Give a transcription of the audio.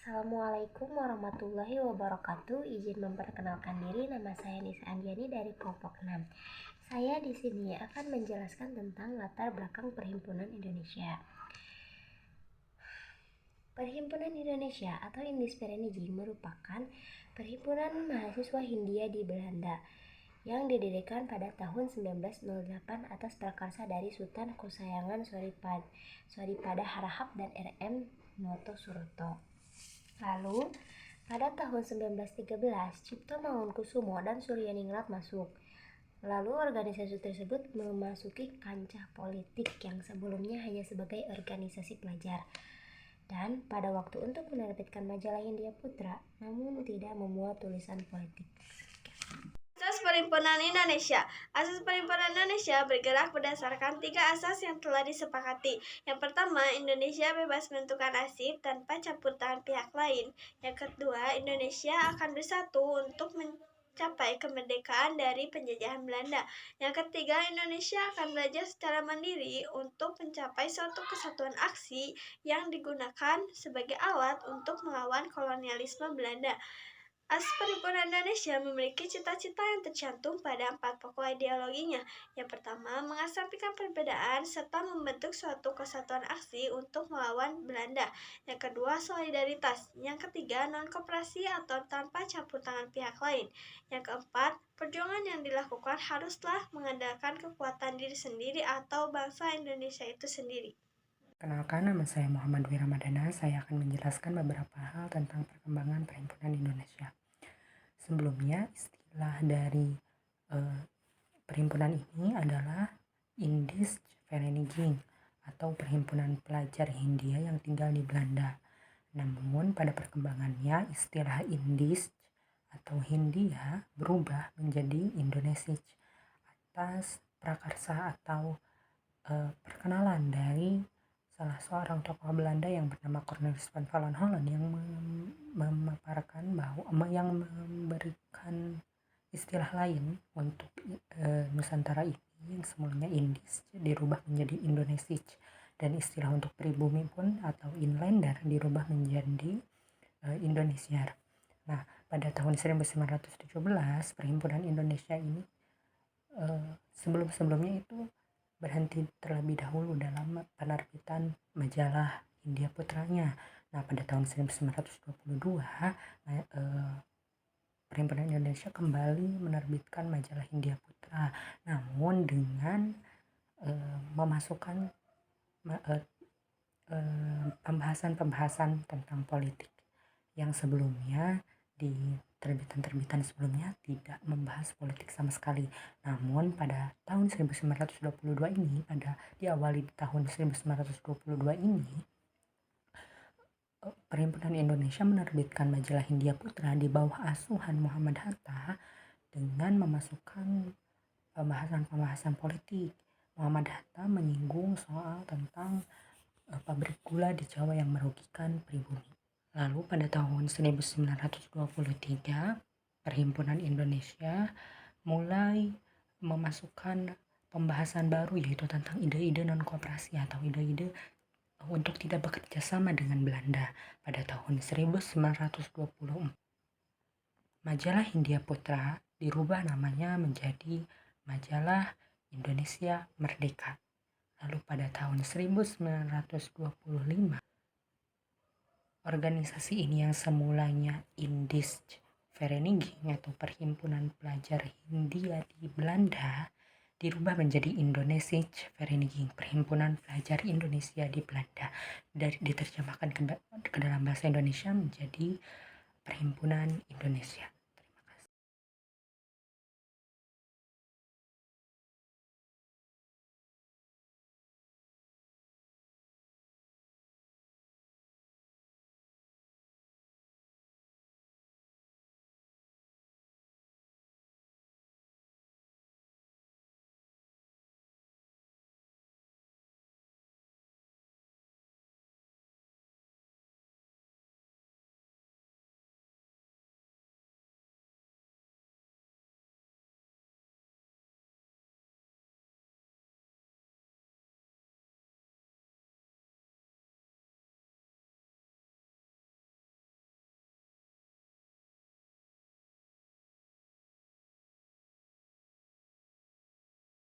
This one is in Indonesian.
Assalamualaikum warahmatullahi wabarakatuh. Izin memperkenalkan diri, nama saya Nisa Andiani dari kelompok 6. Saya di sini akan menjelaskan tentang latar belakang Perhimpunan Indonesia. Perhimpunan Indonesia atau Indisch Vereniging merupakan perhimpunan mahasiswa Hindia di Belanda yang didirikan pada tahun 1908 atas prakarsa dari Sultan Kusayangan Soripada Harahap dan R.M. Noto Suroto. Lalu, pada tahun 1913, Cipto Mangunkusumo dan Suryaningrat masuk. Lalu organisasi tersebut memasuki kancah politik yang sebelumnya hanya sebagai organisasi pelajar. Dan pada waktu untuk menerbitkan majalah Hindia Putra, namun tidak memuat tulisan politik. Asas Perhimpunan Indonesia. Asas Perhimpunan Indonesia bergerak berdasarkan 3 asas yang telah disepakati. Yang pertama, Indonesia bebas menentukan nasib tanpa campur tangan pihak lain. Yang kedua, Indonesia akan bersatu untuk mencapai kemerdekaan dari penjajahan Belanda. Yang ketiga, Indonesia akan belajar secara mandiri untuk mencapai suatu kesatuan aksi yang digunakan sebagai alat untuk melawan kolonialisme Belanda. Asas Perhimpunan Indonesia memiliki cita-cita yang tercantum pada 4 pokok ideologinya. Yang pertama, mengesampingkan perbedaan serta membentuk suatu kesatuan aksi untuk melawan Belanda. Yang kedua, solidaritas. Yang ketiga, non-koperasi atau tanpa campur tangan pihak lain. Yang keempat, perjuangan yang dilakukan haruslah mengandalkan kekuatan diri sendiri atau bangsa Indonesia itu sendiri. Kenalkan, nama saya Muhammad Wiramadana. Saya akan menjelaskan beberapa hal tentang perkembangan Perhimpunan Indonesia. Sebelumnya, istilah dari perhimpunan ini adalah Indisch Vereniging atau Perhimpunan Pelajar Hindia yang tinggal di Belanda. Namun, pada perkembangannya, istilah Indisch atau Hindia berubah menjadi Indonesich atas prakarsa atau perkenalan dari salah seorang tokoh Belanda yang bernama Cornelis van Holland yang memaparkan bahwa yang memberikan istilah lain untuk Nusantara ini yang semulanya Indisch dirubah menjadi Indonesich, dan istilah untuk pribumi pun atau inlander dirubah menjadi Indonesiar. Nah, pada tahun 1917 Perhimpunan Indonesia ini sebelumnya itu berhenti terlebih dahulu dalam penerbitan majalah Hindia Putranya. Nah, pada tahun 1922 Perhimpunan Indonesia kembali menerbitkan majalah Hindia Putra, namun dengan memasukkan pembahasan-pembahasan tentang politik yang sebelumnya di terbitan-terbitan sebelumnya tidak membahas politik sama sekali. Namun pada tahun 1922 ini, diawali di tahun 1922 ini, Perhimpunan Indonesia menerbitkan majalah Hindia Putra di bawah asuhan Muhammad Hatta dengan memasukkan pembahasan-pembahasan politik. Muhammad Hatta menyinggung soal tentang pabrik gula di Jawa yang merugikan pribumi. Lalu pada tahun 1923, Perhimpunan Indonesia mulai memasukkan pembahasan baru, yaitu tentang ide-ide non-koperasi atau ide-ide untuk tidak bekerja sama dengan Belanda pada tahun 1924. Majalah Hindia Putra dirubah namanya menjadi Majalah Indonesia Merdeka. Lalu pada tahun 1925, organisasi ini yang semulanya Indisch Vereniging atau Perhimpunan Pelajar Hindia di Belanda dirubah menjadi Indonesich Vereniging, Perhimpunan Pelajar Indonesia di Belanda. Diterjemahkan ke dalam bahasa Indonesia menjadi Perhimpunan Indonesia.